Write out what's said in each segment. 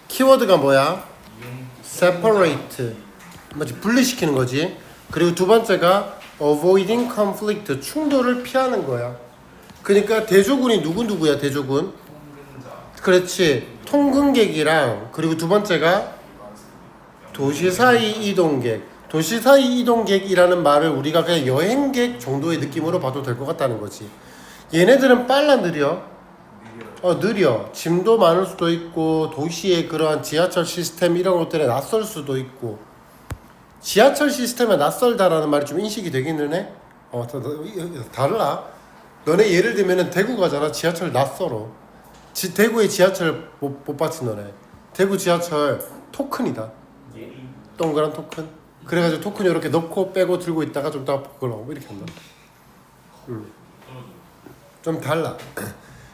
키워드가 뭐야? separate. 뭐지? 분리시키는 거지. 그리고 두 번째가 avoiding conflict. 충돌을 피하는 거야. 그러니까 대조군이 누구야? 대조군. 그렇지. 통근객이랑 그리고 두 번째가 도시사이 이동객. 도시사이 이동객이라는 말을 우리가 그냥 여행객 정도의 느낌으로 봐도 될 것 같다는 거지. 얘네들은 빨라 느려? 느려. 짐도 많을 수도 있고 도시의 그러한 지하철 시스템 이런 것들에 낯설 수도 있고. 지하철 시스템에 낯설다라는 말이 좀 인식이 되기는 해? 달라. 너네 예를 들면은 대구 가잖아. 지하철 낯설어. 대구의 지하철 못 봤지 너네. 대구 지하철 토큰이다. 동그란 토큰. 그래가지고 토큰 이렇게 넣고 빼고 들고 있다가 좀 더 그럼 이렇게 한다. 좀 달라.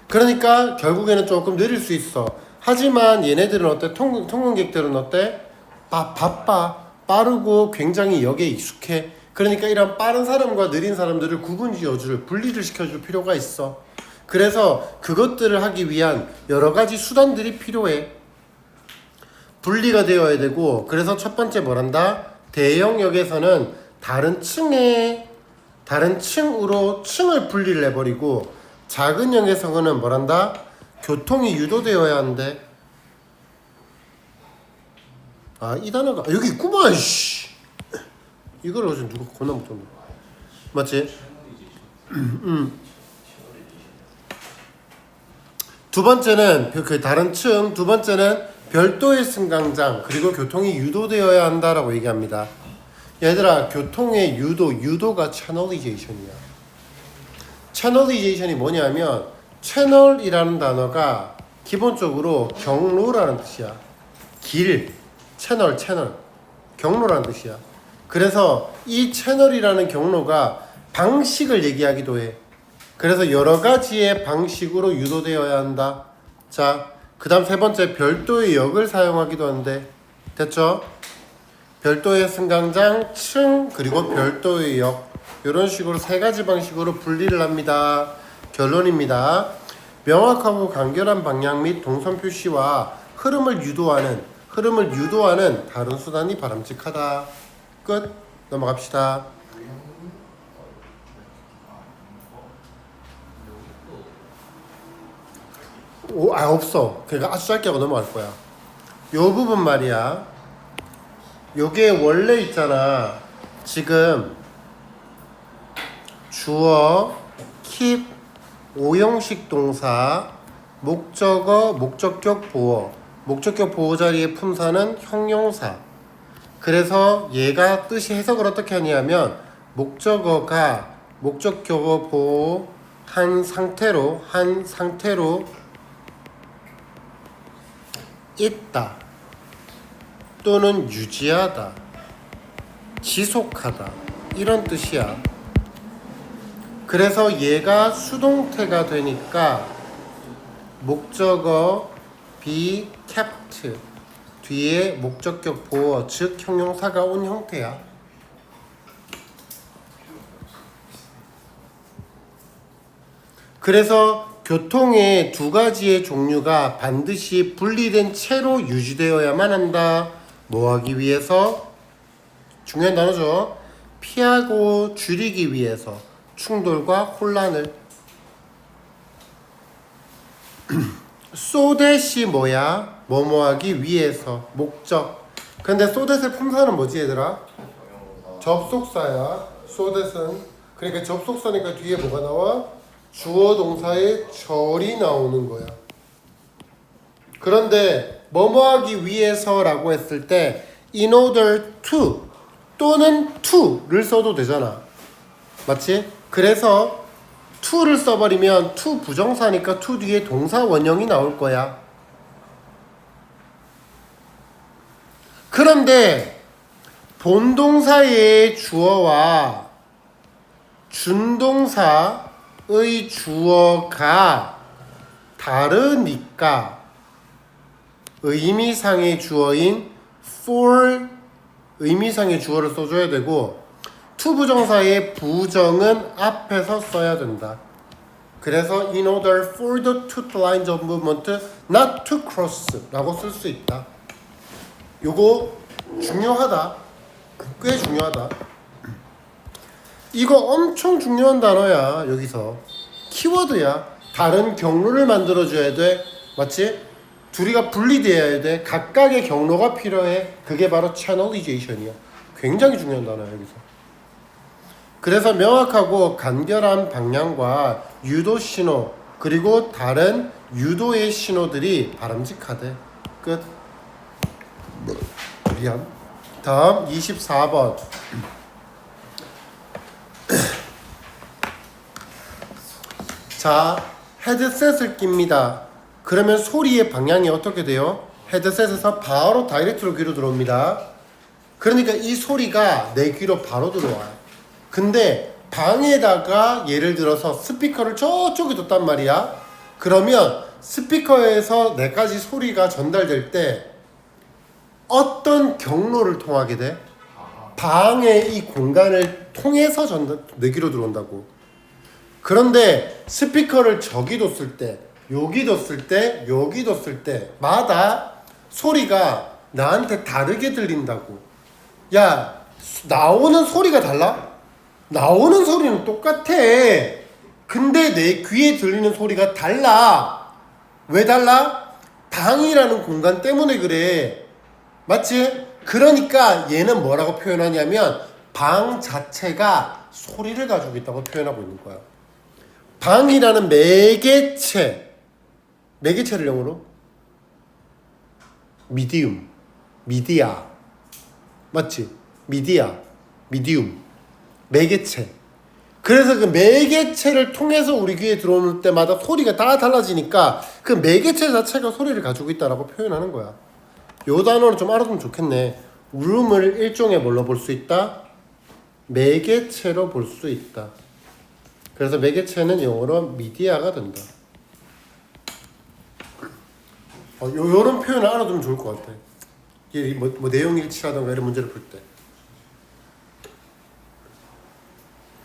그러니까 결국에는 조금 느릴 수 있어. 하지만 얘네들은 어때? 통근객들은 어때? 바빠. 빠르고 굉장히 역에 익숙해. 그러니까 이런 빠른 사람과 느린 사람들을 구분지어줄, 분리를 시켜줄 필요가 있어. 그래서 그것들을 하기 위한 여러 가지 수단들이 필요해. 분리가 되어야 되고, 그래서 첫 번째 뭐란다? 대형역에서는 다른 층으로 층을 분리를 해버리고, 작은 역에서는 뭐란다? 교통이 유도되어야 한대. 이 단어가 여기 있구만. 씨. 이걸 어제 누가 겁나 못한다. 맞지? 두 번째는 그 다른 층, 두 번째는 별도의 승강장, 그리고 교통이 유도되어야 한다라고 얘기합니다. 얘들아, 교통의 유도가 채널리제이션이야. 채널리제이션이 뭐냐면 채널이라는 단어가 기본적으로 경로라는 뜻이야. 길, 채널, 경로라는 뜻이야. 그래서 이 채널이라는 경로가 방식을 얘기하기도 해. 그래서 여러 가지의 방식으로 유도되어야 한다. 자, 그 다음 세 번째, 별도의 역을 사용하기도 하는데, 됐죠? 별도의 승강장, 층, 그리고 별도의 역, 이런 식으로 세 가지 방식으로 분리를 합니다. 결론입니다. 명확하고 간결한 방향 및 동선 표시와 흐름을 유도하는 다른 수단이 바람직하다. 끝. 넘어갑시다. 없어. 그러니까 아주 짧게 하고 넘어갈 거야. 요 부분 말이야. 요게 원래 있잖아. 지금 주어, keep, 오형식 동사, 목적어, 목적격 보어. 목적격 보어 자리의 품사는 형용사. 그래서 얘가 뜻이 해석을 어떻게 하냐면 목적어가 목적격어 보호한 상태로 있다 또는 유지하다, 지속하다 이런 뜻이야. 그래서 얘가 수동태가 되니까 목적어 be kept 뒤에 목적격 보어 즉 형용사가 온 형태야. 그래서 교통의 두 가지의 종류가 반드시 분리된 채로 유지되어야만 한다. 뭐 하기 위해서? 중요한 단어죠. 피하고 줄이기 위해서 충돌과 혼란을. so that이 뭐야? 뭐뭐 하기 위해서 목적. 근데 so that의 품사는 뭐지 얘들아? 접속사야. so that은. 그러니까 접속사니까 뒤에 뭐가 나와? 주어 동사의 절이 나오는 거야. 그런데 뭐뭐 하기 위해서라고 했을 때 in order to 또는 to를 써도 되잖아. 맞지? 그래서 to를 써버리면 to 부정사니까 to 뒤에 동사 원형이 나올 거야. 그런데 본동사의 주어와 준동사의 주어가 다르니까 의미상의 주어인 for 의미상의 주어를 써줘야 되고 to 부정사의 부정은 앞에서 써야 된다. 그래서 in order for the two lines of movement not to cross 라고 쓸 수 있다. 요거 중요하다. 꽤 중요하다. 이거 엄청 중요한 단어야. 여기서 키워드야. 다른 경로를 만들어줘야 돼. 맞지? 둘이가 분리되어야 돼. 각각의 경로가 필요해. 그게 바로 채널리제이션이야. 굉장히 중요한 단어야 여기서. 그래서 명확하고 간결한 방향과 유도 신호 그리고 다른 유도의 신호들이 바람직하대. 끝. 미안. 다음 24번. 자, 헤드셋을 낍니다. 그러면 소리의 방향이 어떻게 돼요? 헤드셋에서 바로 다이렉트로 귀로 들어옵니다. 그러니까 이 소리가 내 귀로 바로 들어와요. 근데 방에다가 예를 들어서 스피커를 저쪽에 뒀단 말이야. 그러면 스피커에서 내까지 소리가 전달될 때 어떤 경로를 통하게 돼? 방의 이 공간을 통해서 내 귀로 들어온다고. 그런데 스피커를 저기 뒀을 때, 여기 뒀을 때, 여기 뒀을 때마다 소리가 나한테 다르게 들린다고. 야, 나오는 소리가 달라? 나오는 소리는 똑같아. 근데 내 귀에 들리는 소리가 달라. 왜 달라? 방이라는 공간 때문에 그래. 맞지? 그러니까 얘는 뭐라고 표현하냐면 방 자체가 소리를 가지고 있다고 표현하고 있는 거야. 방이라는 매개체를 영어로 미디아 맞지? 미디움 매개체. 그래서 그 매개체를 통해서 우리 귀에 들어오는 때마다 소리가 다 달라지니까 그 매개체 자체가 소리를 가지고 있다라고 표현하는 거야. 요 단어는 좀 알아두면 좋겠네. room을 일종의 뭘로 볼 수 있다? 매개체로 볼 수 있다. 그래서 매개체는 영어로 미디어가 된다. 요런 표현을 알아두면 좋을 것 같아. 뭐 내용 일치라던가 이런 문제를 풀 때.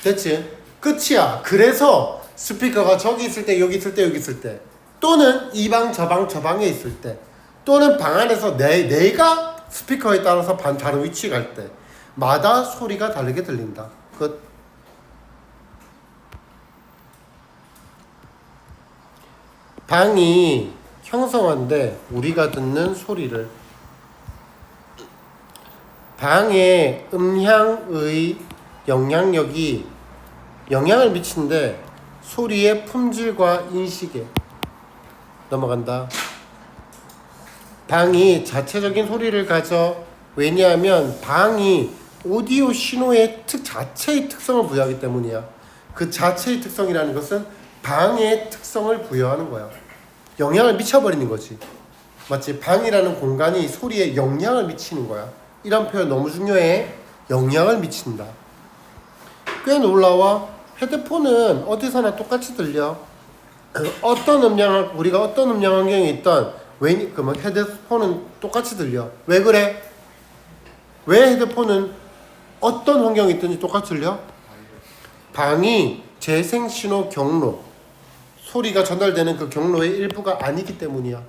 됐지? 끝이야. 그래서 스피커가 저기 있을 때, 여기 있을 때, 여기 있을 때, 또는 이 방, 저 방, 저 방에 있을 때, 또는 방 안에서 내가 스피커에 따라서 다른 위치 갈 때마다 소리가 다르게 들린다. 끝. 방이 형성한데 우리가 듣는 소리를 방의 음향의 영향력이 영향을 미친데 소리의 품질과 인식에 넘어간다. 방이 자체적인 소리를 가져. 왜냐하면 방이 오디오 신호의 자체의 특성을 부여하기 때문이야. 그 자체의 특성이라는 것은 방의 특성을 부여하는 거야. 영향을 미쳐버리는 거지. 맞지? 방이라는 공간이 소리에 영향을 미치는 거야. 이런 표현 너무 중요해. 영향을 미친다. 꽤 놀라워. 헤드폰은 어디서나 똑같이 들려. 우리가 어떤 음량 환경에 있던 헤드폰은 똑같이 들려. 왜 그래? 왜 헤드폰은 어떤 환경에 있든지 똑같이 들려? 방이 재생신호 경로, 소리가 전달되는 그 경로의 일부가 아니기 때문이야.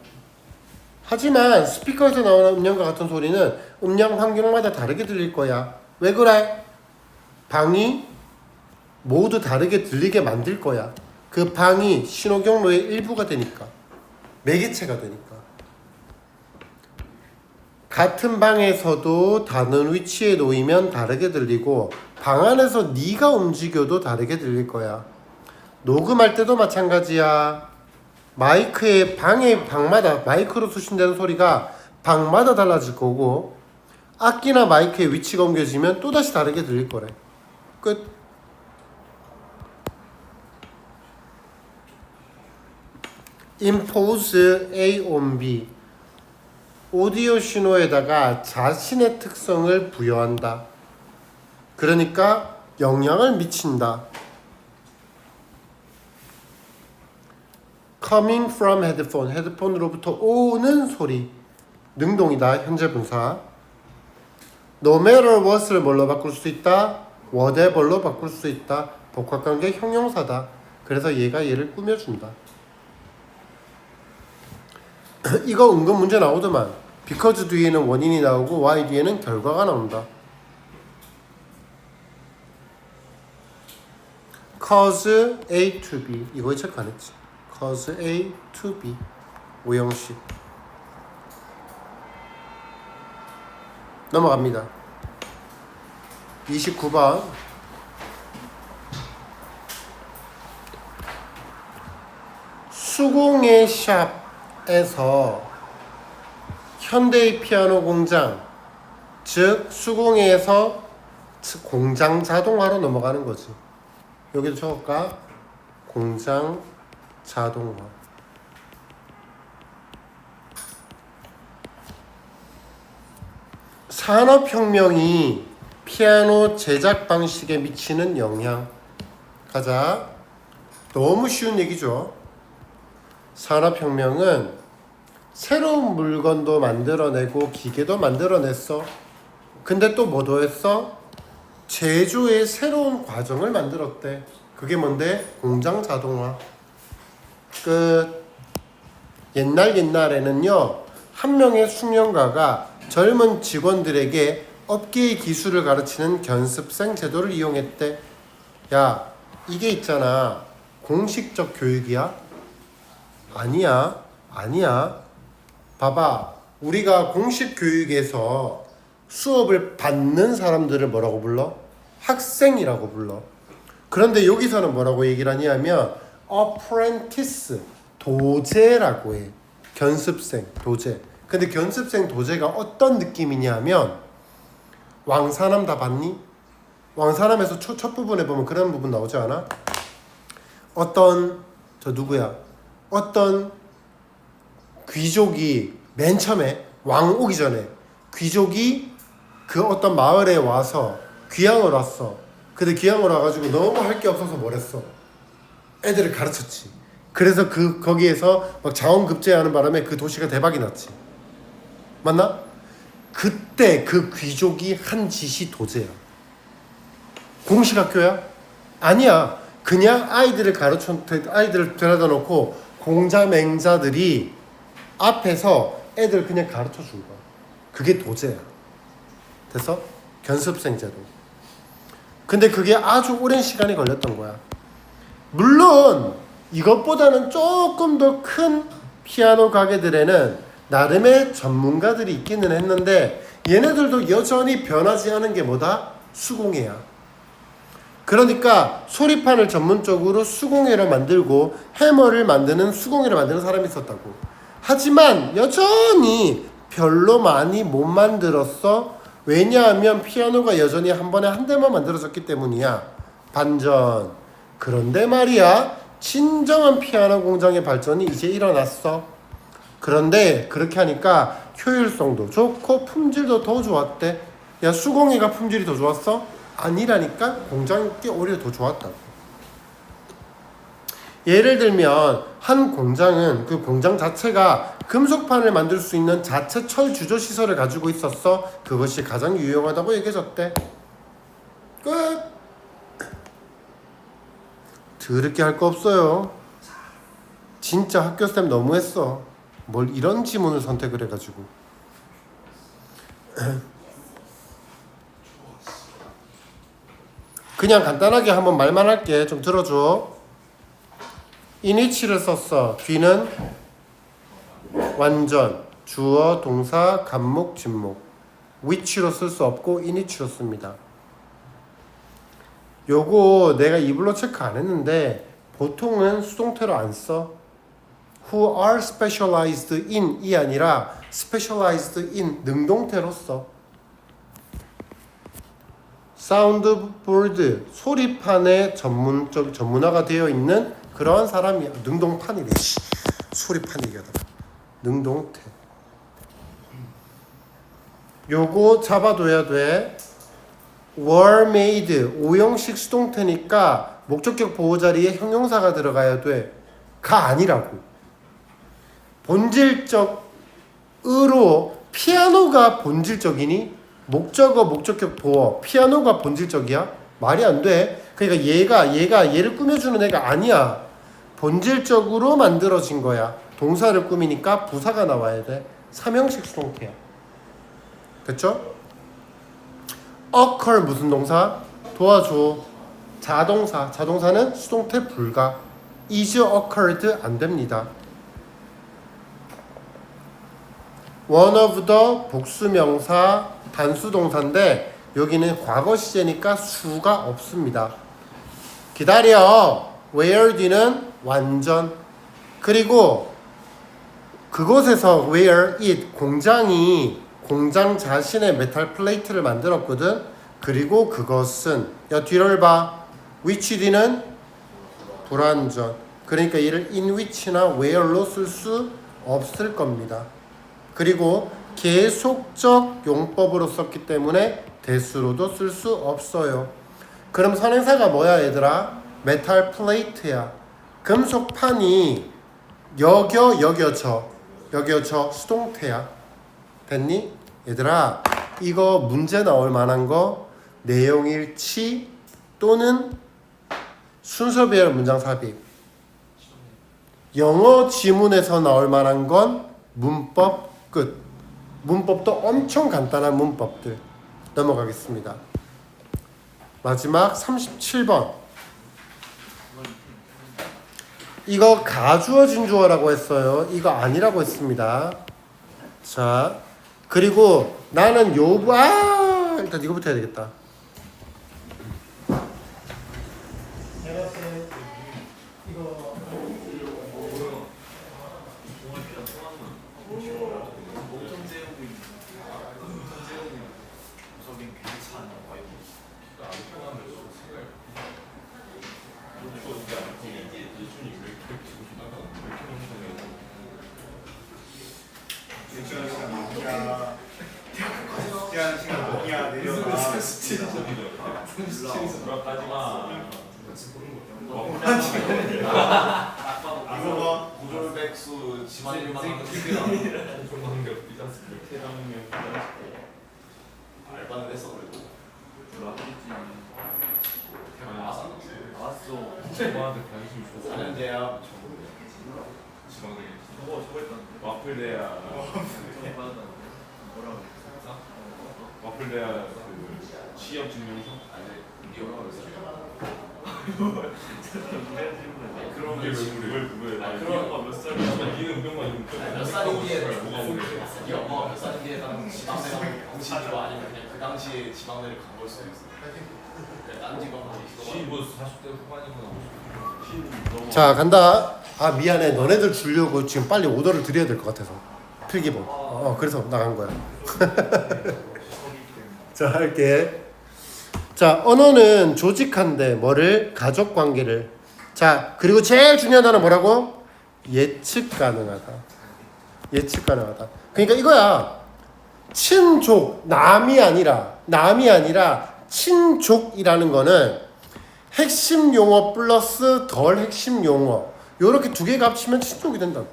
하지만 스피커에서 나오는 음량과 같은 소리는 음량 환경마다 다르게 들릴 거야. 왜 그래? 방이 모두 다르게 들리게 만들 거야. 그 방이 신호 경로의 일부가 되니까. 매개체가 되니까. 같은 방에서도 다른 위치에 놓이면 다르게 들리고 방 안에서 네가 움직여도 다르게 들릴 거야. 녹음할 때도 마찬가지야. 방마다 마이크로 수신되는 소리가 방마다 달라질 거고 악기나 마이크의 위치가 옮겨지면 또다시 다르게 들릴 거래. 끝. impose A on B. 오디오 신호에다가 자신의 특성을 부여한다. 그러니까 영향을 미친다. coming from headphone. 헤드폰으로부터 오는 소리. 능동이다. 현재 분사. no matter what을 뭘로 바꿀 수 있다? whatever로 바꿀 수 있다. 복합관계 형용사다. 그래서 얘가 얘를 꾸며준다. 이거 은근 문제 나오더만. because 뒤에는 원인이 나오고 why 뒤에는 결과가 나온다. cause A to B. 이거 체크 안 했지. cause A to B. 오형식. 넘어갑니다. 29번. 수공예 샵에서 현대의 피아노 공장, 즉 수공예에서 공장 자동화로 넘어가는 거지. 여기도 적을까? 공장 자동화. 산업혁명이 피아노 제작 방식에 미치는 영향. 가자. 너무 쉬운 얘기죠. 산업혁명은 새로운 물건도 만들어내고 기계도 만들어냈어. 근데 또 뭐 더했어? 제조의 새로운 과정을 만들었대. 그게 뭔데? 공장 자동화. 끝. 옛날에는요, 한 명의 숙련가가 젊은 직원들에게 업계의 기술을 가르치는 견습생 제도를 이용했대. 야, 이게 있잖아. 공식적 교육이야? 아니야. 봐봐. 우리가 공식 교육에서 수업을 받는 사람들을 뭐라고 불러? 학생이라고 불러. 그런데 여기서는 뭐라고 얘기를 하냐면 apprentice, 도제라고 해. 견습생, 도제. 근데 견습생 도제가 어떤 느낌이냐면 왕사남 다 봤니? 왕사남에서 첫 부분에 보면 그런 부분 나오지 않아? 어떤 귀족이 맨 처음에 왕 오기 전에 귀족이 그 어떤 마을에 와서 귀향을 왔어. 근데 귀향을 와가지고 너무 할 게 없어서 뭘 했어? 애들을 가르쳤지. 그래서 거기에서 막 자원급제하는 바람에 그 도시가 대박이 났지. 맞나? 그때 그 귀족이 한 짓이 도제야. 공식 학교야? 아니야. 그냥 아이들을 데려다 놓고 공자 맹자들이 앞에서 애들 그냥 가르쳐 준 거야. 그게 도제야. 됐어? 견습생 제도. 근데 그게 아주 오랜 시간이 걸렸던 거야. 물론 이것보다는 조금 더 큰 피아노 가게들에는 나름의 전문가들이 있기는 했는데 얘네들도 여전히 변하지 않은 게 뭐다? 수공예야. 그러니까 소리판을 전문적으로 수공예를 만들고 해머를 만드는 수공예를 만드는 사람이 있었다고. 하지만 여전히 별로 많이 못 만들었어. 왜냐하면 피아노가 여전히 한 번에 한 대만 만들어졌기 때문이야. 반전. 그런데 말이야, 진정한 피아노 공장의 발전이 이제 일어났어. 그런데 그렇게 하니까 효율성도 좋고 품질도 더 좋았대. 야, 수공예가 품질이 더 좋았어? 아니라니까. 공장이 오히려 더 좋았다고. 예를 들면 한 공장은 그 공장 자체가 금속판을 만들 수 있는 자체 철 주조 시설을 가지고 있었어. 그것이 가장 유용하다고 얘기해줬대. 끝. 더럽게 할 거 없어요. 진짜 학교쌤 너무했어. 뭘 이런 지문을 선택을 해가지고. 그냥 간단하게 한번 말만 할게. 좀 들어줘. 인위치를 썼어. 뒤는 완전, 주어, 동사, 간목, 진목. 위치로 쓸 수 없고 인위치로 씁니다. 요거 내가 이불로 체크 안 했는데 보통은 수동태로 안 써. Who are specialized in 이 아니라 specialized in 능동태로 써. 사운드보드 소리판에 전문화가 되어 있는 그러한 사람이야. 능동판이래. 소리판 얘기하다가 능동태. 요거 잡아둬야 돼. were made 오형식 수동태니까 목적격 보호 자리에 형용사가 들어가야 돼. 가 아니라고. 본질적으로 피아노가 본질적이니? 목적어 목적격 보호 피아노가 본질적이야? 말이 안 돼. 그러니까 얘가 얘를 꾸며주는 애가 아니야. 본질적으로 만들어진 거야. 동사를 꾸미니까 부사가 나와야 돼. 삼형식 수동태야. 됐죠? occur 무슨 동사? 도와줘. 자동사. 자동사는 수동태 불가. is occurred 안 됩니다. one of the 복수명사 단수동사인데 여기는 과거 시제니까 수가 없습니다. 기다려. where 뒤는 완전. 그리고 그곳에서 where it 공장 자신의 메탈 플레이트를 만들었거든. 그리고 그것은 야 뒤를 봐. which 뒤는 불완전. 그러니까 이를 in which나 where로 쓸 수 없을 겁니다. 그리고 계속적 용법으로 썼기 때문에 대수로도 쓸 수 없어요. 그럼 선행사가 뭐야 얘들아? 메탈 플레이트야. 금속판이 여겨져 수동태야. 됐니? 얘들아 이거 문제 나올 만한 거 내용일치 또는 순서배열 문장 삽입. 영어 지문에서 나올 만한 건 문법 끝. 문법도 엄청 간단한 문법들 넘어가겠습니다. 마지막 37번. 이거 가주어진 주어라고 했어요. 이거 아니라고 했습니다. 자, 그리고 나는 일단 이거부터 해야 되겠다. 고졸백수 지만일만 하는 알바는 했어 그래도 알았어 엄마한테 관심 줬어. 4년 대야 지방대기. 저거 와플대야. 와플대야 그 취업 증명서. 아니 네 엄마가 몇 살이야? 그런 게 왜? 그런 거몇 살이야? 니는 운명만 있는 몇 살인지에 뭐가 오래? 네 엄마가 몇 살인지에 따라 지방대가 당시인 줄 아니면 그냥 그 당시에 지방대를 간 걸 수도 있어 딴 지방하고 뭐 40대 후반이구나. 자 간다. 아 미안해. 너네들 주려고 지금 빨리 오더를 드려야 될 것 같아서 필기본. 그래서 나간 거야. 자 할게. 자 언어는 조직한데 뭐를? 가족관계를. 자 그리고 제일 중요한 단어 뭐라고? 예측 가능하다. 예측 가능하다. 그러니까 이거야. 친족 남이 아니라 친족이라는 거는 핵심 용어 플러스 덜 핵심 용어 요렇게 두 개가 합치면 친족이 된다고.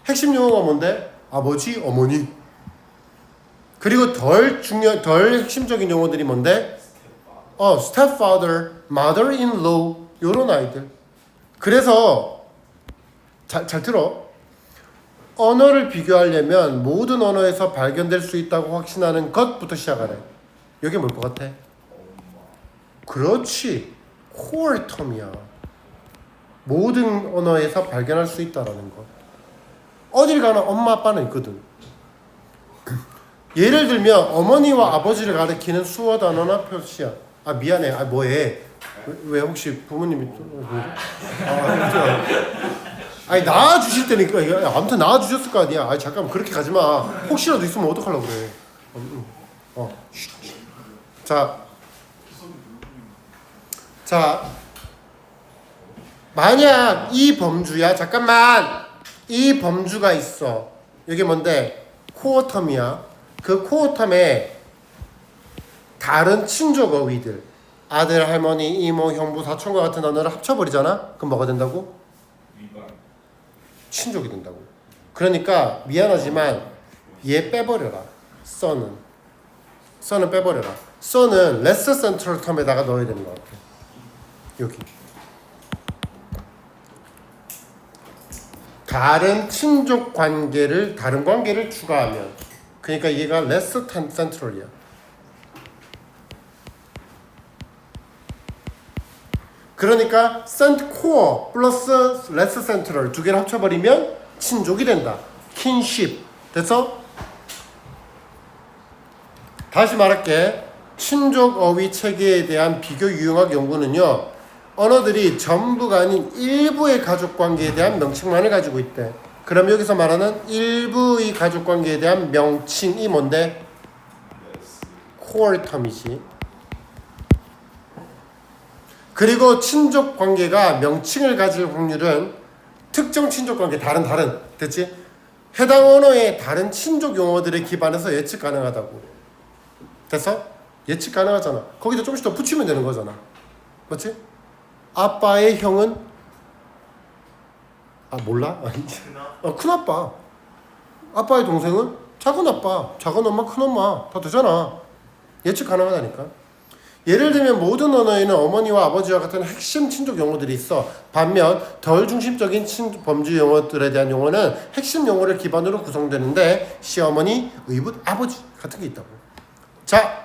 핵심 용어가 뭔데? 아버지, 어머니. 그리고 덜 핵심적인 용어들이 뭔데? stepfather, mother-in-law 요런 아이들. 그래서 잘 들어. 언어를 비교하려면 모든 언어에서 발견될 수 있다고 확신하는 것부터 시작하래. 여기 뭘 것 같아? 그렇지. 코어 텀이야. 모든 언어에서 발견할 수 있다라는 것. 어딜 가나 엄마 아빠는 있거든. 예를 들면 어머니와 아버지를 가리키는 수어 단어나 표시야. 아 미안해. 아 뭐해? 왜 혹시 부모님이 아니 낳아주실 때니까 아무튼 낳아주셨을 거 아니야. 아니 잠깐 그렇게 가지 마. 혹시라도 있으면 어떡하려고 그래. 자 만약 이 범주야. 잠깐만. 이 범주가 있어. 이게 뭔데? 코어 텀이야. 그 코어 텀에 다른 친족 어휘들 아들, 할머니, 이모, 형부, 사촌과 같은 언어를 합쳐버리잖아? 그럼 뭐가 된다고? 친족이 된다고. 그러니까 미안하지만 얘 빼버려라. 써는 빼버려라. so는 less central term에다가 넣어야 되는 것 같아. 여기. 다른 친족 관계를 다른 관계를 추가하면, 그러니까 얘가 less central이야. 그러니까 core 플러스 less central 두 개를 합쳐버리면 친족이 된다. kinship. 됐어? 다시 말할게. 친족 어휘 체계에 대한 비교 유형학 연구는요, 언어들이 전부가 아닌 일부의 가족관계에 대한 명칭만을 가지고 있대. 그럼 여기서 말하는 일부의 가족관계에 대한 명칭이 뭔데? core term이지. 그리고 친족관계가 명칭을 가질 확률은 특정 친족관계 다른 됐지? 해당 언어의 다른 친족 용어들에 기반해서 예측 가능하다고. 됐어? 예측 가능하잖아. 거기다 조금씩 더 붙이면 되는 거잖아. 맞지? 아빠의 형은 몰라? 큰아빠. 아빠의 동생은 작은아빠, 작은엄마, 큰엄마 다 되잖아. 예측 가능하다니까. 예를 들면 모든 언어에는 어머니와 아버지와 같은 핵심 친족 용어들이 있어. 반면 덜 중심적인 범주 용어들에 대한 용어는 핵심 용어를 기반으로 구성되는데 시어머니, 의붓, 아버지 같은 게 있다고. 자,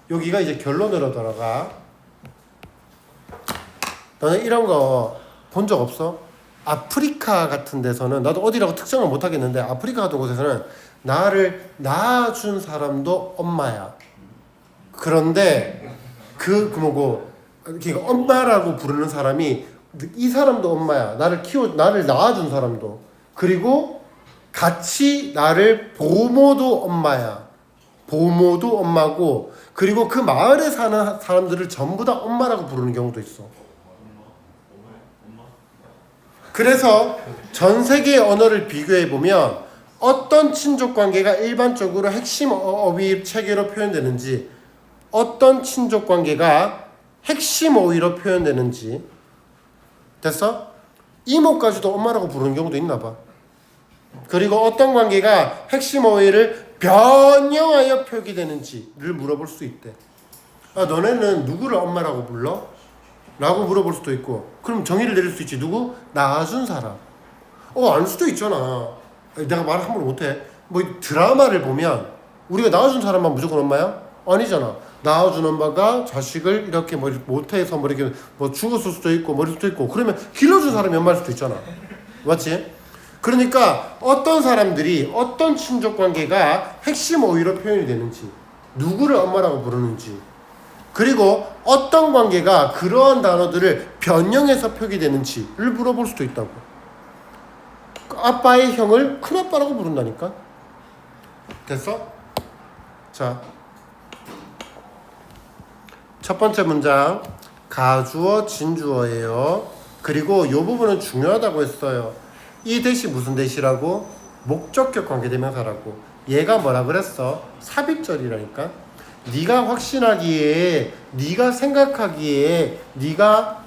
여기가 이제 결론으로 들어가. 너는 이런 거 본 적 없어? 아프리카 같은 데서는, 나도 어디라고 특정을 못 하겠는데, 아프리카 같은 곳에서는 나를 낳아준 사람도 엄마야. 그런데 그러니까 엄마라고 부르는 사람이 이 사람도 엄마야. 나를 낳아준 사람도. 그리고 같이 나를 보모도 엄마야. 보모도 엄마고, 그리고 그 마을에 사는 사람들을 전부 다 엄마라고 부르는 경우도 있어. 그래서 전 세계의 언어를 비교해 보면 어떤 친족 관계가 일반적으로 핵심 어휘 체계로 표현되는지, 어떤 친족 관계가 핵심 어휘로 표현되는지. 됐어? 이모까지도 엄마라고 부르는 경우도 있나 봐. 그리고 어떤 관계가 핵심 어휘를 변형하여 표기되는지를 물어볼 수 있대. 너네는 누구를 엄마라고 불러? 라고 물어볼 수도 있고, 그럼 정의를 내릴 수 있지. 누구? 낳아준 사람. 알 수도 있잖아. 내가 말을 함부로 못해. 뭐 드라마를 보면 우리가 낳아준 사람만 무조건 엄마야? 아니잖아. 낳아준 엄마가 자식을 이렇게 못해서 이렇게 죽었을 수도 있고 머릴 수도 있고, 그러면 길러준 사람이 엄마일 수도 있잖아. 맞지? 그러니까 어떤 사람들이 어떤 친족 관계가 핵심 어휘로 표현이 되는지, 누구를 엄마라고 부르는지, 그리고 어떤 관계가 그러한 단어들을 변형해서 표기되는지를 물어볼 수도 있다고. 아빠의 형을 큰아빠라고 부른다니까. 됐어? 자, 첫 번째 문장 가주어 진주어예요. 그리고 이 부분은 중요하다고 했어요. 이 대시 무슨 대시라고? 목적격 관계대명사라고. 얘가 뭐라 그랬어? 삽입절이라니까. 네가 확신하기에, 네가 생각하기에, 네가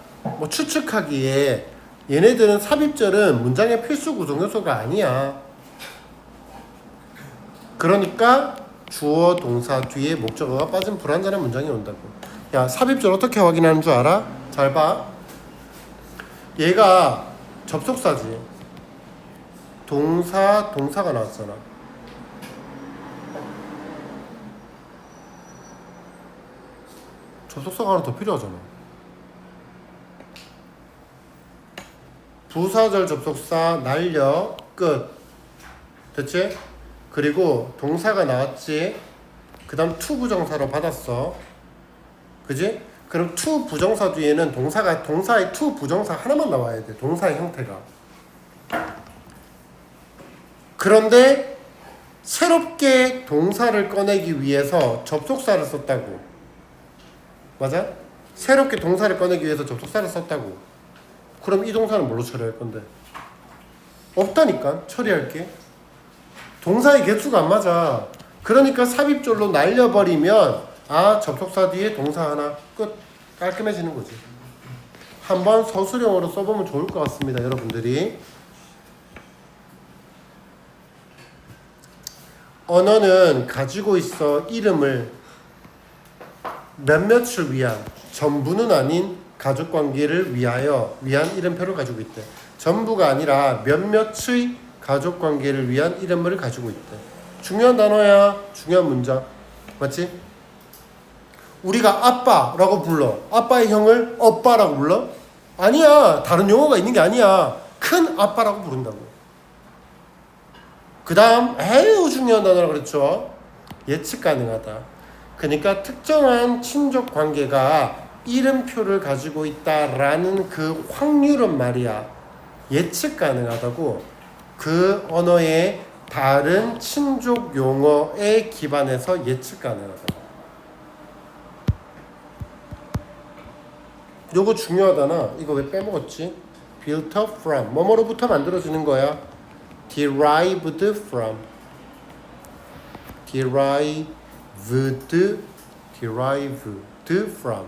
추측하기에, 얘네들은 삽입절은 문장의 필수 구성 요소가 아니야. 그러니까 주어 동사 뒤에 목적어가 빠진 불완전한 문장이 온다고. 야, 삽입절 어떻게 확인하는 줄 알아? 잘 봐. 얘가 접속사지. 동사가 나왔잖아. 접속사가 하나 더 필요하잖아. 부사절 접속사 날려 끝. 됐지? 그리고 동사가 나왔지. 그 다음 to 부정사로 받았어. 그지? 그럼 to 부정사 뒤에는 동사의 to 부정사 하나만 나와야 돼. 동사의 형태가. 그런데 새롭게 동사를 꺼내기 위해서 접속사를 썼다고. 맞아? 새롭게 동사를 꺼내기 위해서 접속사를 썼다고. 그럼 이 동사는 뭘로 처리할 건데? 없다니까. 처리할 게. 동사의 개수가 안 맞아. 그러니까 삽입절로 날려버리면 접속사 뒤에 동사 하나 끝. 깔끔해지는 거지. 한번 서술형으로 써보면 좋을 것 같습니다, 여러분들이. 언어는 가지고 있어 이름을. 몇몇을 위한, 전부는 아닌 가족관계를 위한 이름표를 가지고 있대. 전부가 아니라 몇몇의 가족관계를 위한 이름을 가지고 있대. 중요한 단어야. 중요한 문장. 맞지? 우리가 아빠라고 불러. 아빠의 형을 오빠라고 불러? 아니야. 다른 용어가 있는 게 아니야. 큰 아빠라고 부른다고. 그 다음 매우 중요한 단어라 그랬죠. 예측 가능하다. 그러니까 특정한 친족 관계가 이름표를 가지고 있다라는 그 확률은 말이야. 예측 가능하다고. 그 언어의 다른 친족 용어에 기반해서 예측 가능하다. 요거 중요하다나. 이거 왜 빼먹었지? built up from. 뭐뭐로부터 만들어지는 거야. derived from. derived from.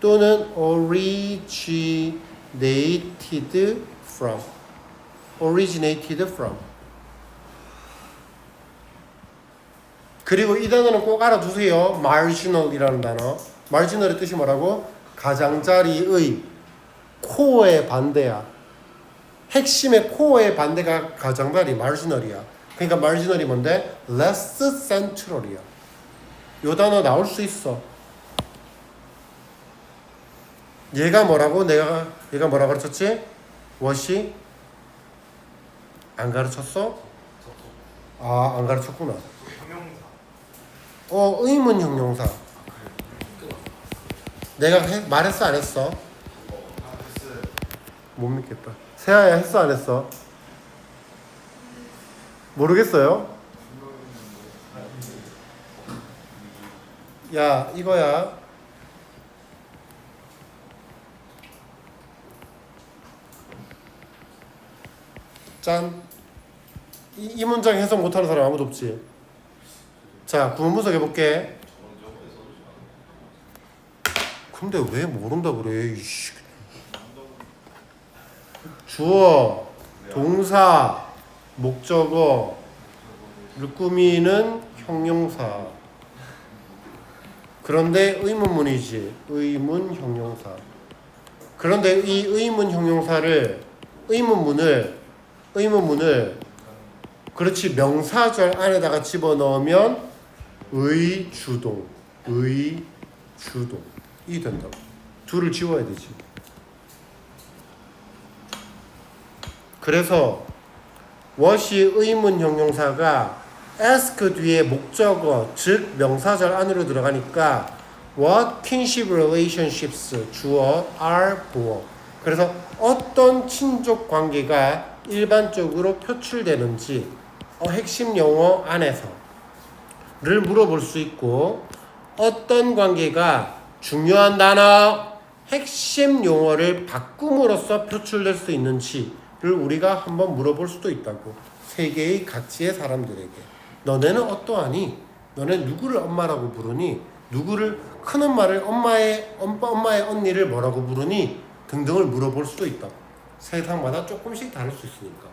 또는 originated from. originated from. 그리고 이 단어는 꼭 알아두세요. marginal이라는 단어. marginal의 뜻이 뭐라고? 가장자리의 코어의 반대야. 핵심의 코어의 반대가 가장자리 marginal이야. 그러니까 marginal이 뭔데? less central이야. 요 단어 나올 수 있어. 얘가 뭐라고? 얘가 뭐라 가르쳤지? what이? 안 가르쳤어? 아, 안 가르쳤구나. 의문 형용사. 내가 말했어 안 했어? 못 믿겠다. 세아야 했어 안 했어? 모르겠어요? 야 이거야. 짠. 이 문장 해석 못하는 사람 아무도 없지? 자, 구문 분석 해볼게. 근데 왜 모른다 그래? 이씨. 주어, 동사, 목적어를 꾸미는 형용사. 그런데 의문문이지. 의문 형용사. 그런데 이 의문 형용사를 의문문을 그렇지 명사절 안에다가 집어넣으면 의주동이 된다고. 둘을 지워야 되지. 그래서 what이 의문 형용사가 ask 뒤에 목적어 즉 명사절 안으로 들어가니까 what kinship relationships 주어 are 보어. 그래서 어떤 친족 관계가 일반적으로 표출되는지 핵심 용어 안에서를 물어볼 수 있고 어떤 관계가 중요한 단어 핵심 용어를 바꿈으로써 표출될 수 있는지를 우리가 한번 물어볼 수도 있다고. 세계의 각지의 사람들에게 너네는 어떠하니? 너네 누구를 엄마라고 부르니? 누구를 큰엄마를 엄마의 언니를 뭐라고 부르니? 등등을 물어볼 수도 있다고. 세상마다 조금씩 다를 수 있으니까.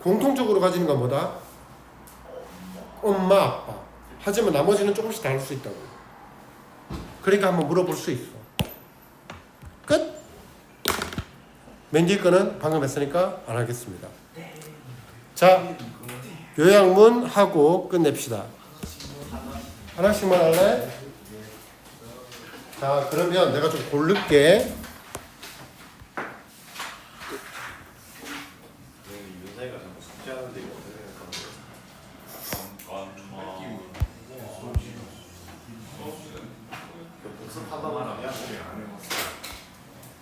공통적으로 가지는 건 뭐다? 엄마, 아빠. 하지만 나머지는 조금씩 다를 수 있다고. 그러니까 한번 물어볼 수 있어. 끝! 맨 뒤에 거는 방금 했으니까 안 하겠습니다. 자, 요약문 하고 끝냅시다. 하나씩만 할래? 자, 그러면 내가 좀 고를게.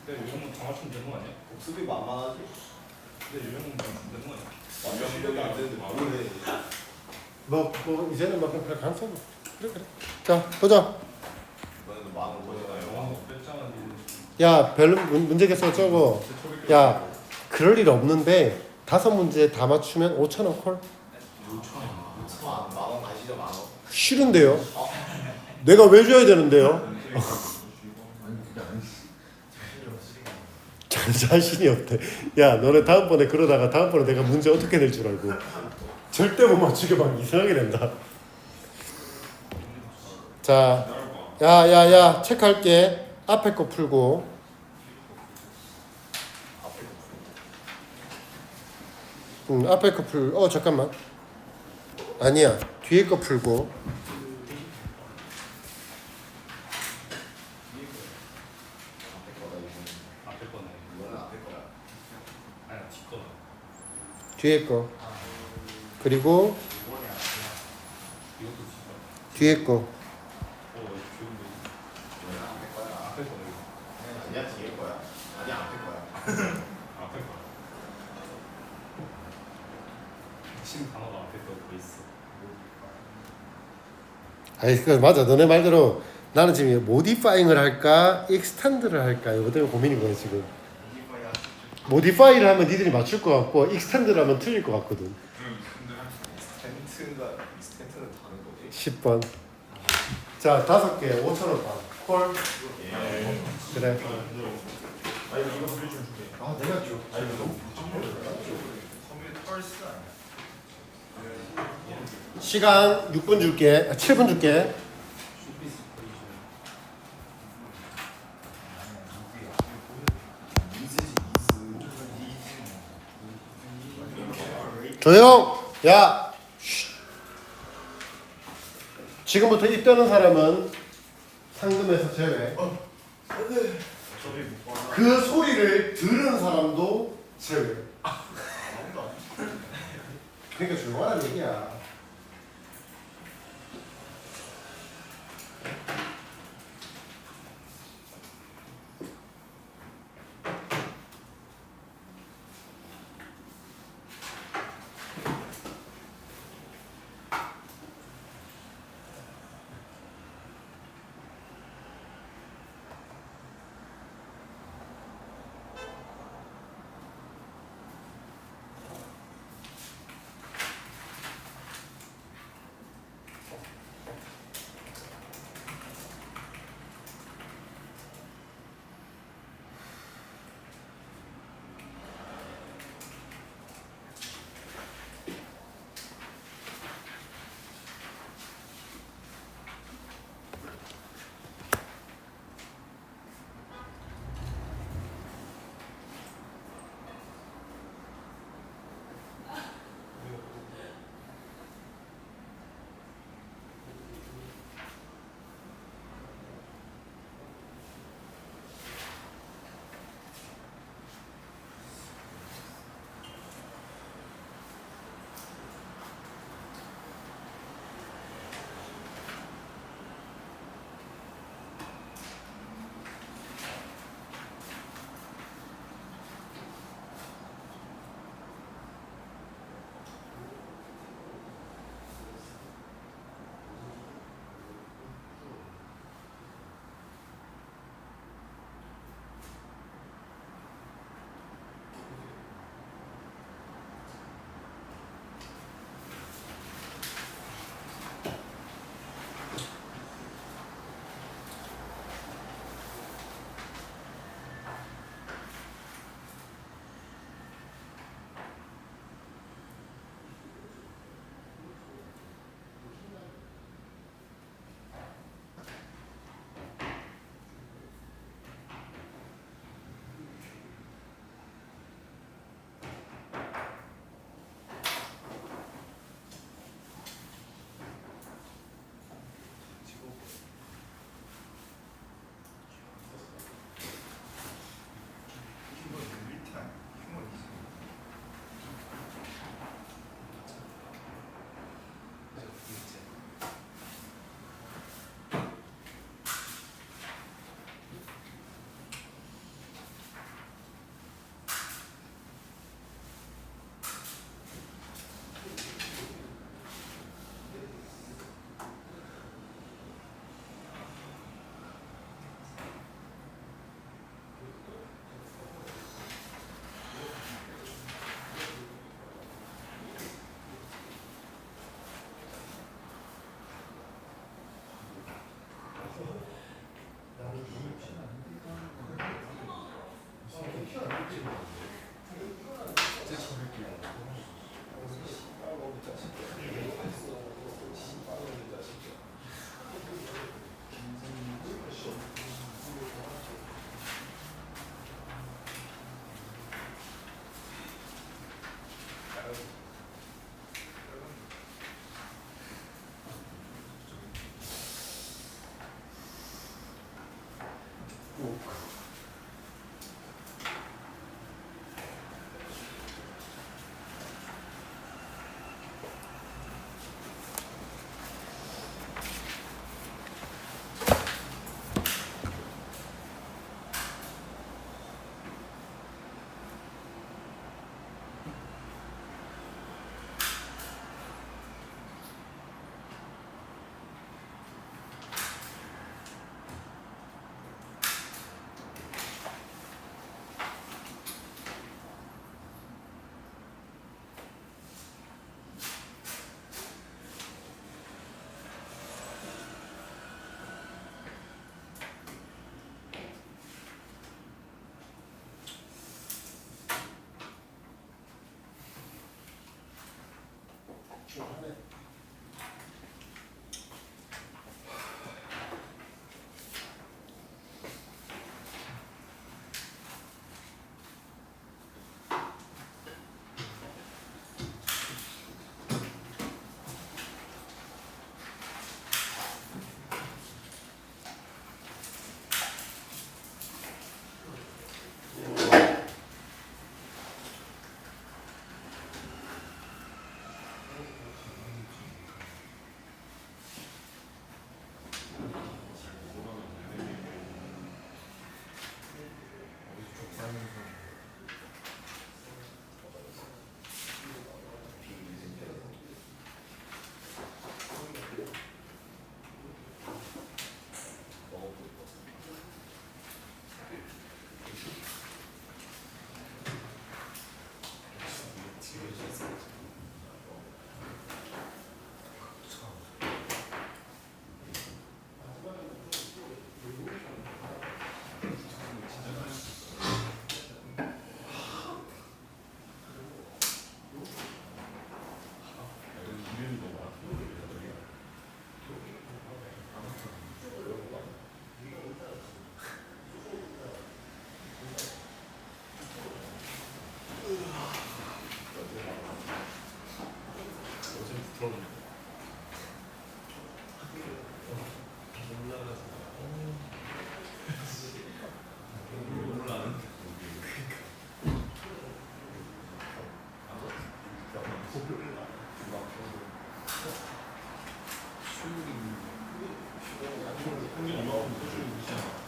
근데 요즘은 다 맞추면 되는 거 아니야? 복습이 만만하지? 근데 요즘은 되는 거 아니야? 완벽하게 안 되는데 모르네. 뭐 이제는 막 그냥 간섭. 그래. 자, 보자. 너네도 많은 거잖아요. 야, 별 문제 개수가 적어. 야, 그럴 일 없는데 5문제 다 맞추면 5,000원 콜. 5,000원, 만원 가시죠, 만원. 싫은데요? 내가 왜 줘야 되는데요? 자신이 없대. 야, 너네 다음번에 그러다가 다음번에 내가 문제 어떻게 낼 줄 알고 절대 못 맞추게 막 이상하게 된다. 자, 야야야 체크할게. 앞에 거 풀고. 앞에 거 풀. 잠깐만. 아니야. 뒤에 거 풀고. 앞에 거네. 이거는 앞에 거야. 아니 뒷 거. 뒤에 거. 그리고 이것도 뒷 거. 뒤에 거. 좋은데. 이거는 앞에 거야. 앞에 거네. 아니야 뒤에 거야. 아니야 앞에 거야. 앞에 거. 핵심 단어가 앞에 거 있어. 아이 그 맞아. 너네 말대로 나는 지금 모디파잉을 할까 익스텐드를 할까 이거 때문에 고민인 거야 지금. 모디파이를 하면 니들이 맞출 것 같고 익스텐드를 하면 틀릴 것 같거든. 스탠트는 다른 거지. 10번. 자 5개 5,000원 반. 콜. 그래. 아 이거 빌 좀 줄게. 아 내가 줘. 아 이거 너무 컴퓨터 털스 아니야? 시간 6분 줄게. 7분 줄게. 조용. 야. 쉿. 지금부터 입 떠는 사람은 상금에서 제외. 그 소리를 들은 사람도 제외. 그러니까 조용하라는 얘기야.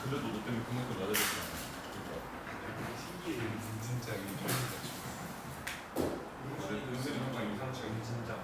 그래도 너 때문에 그만큼 낮아졌잖아. 진짜 요새는 항상 이상치가 진짜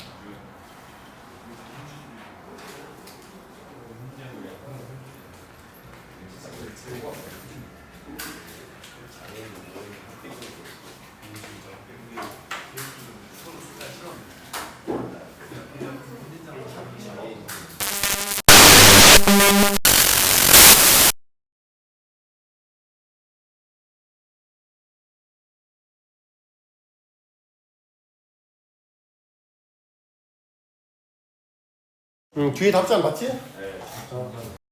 뒤에 답장 봤지? 네.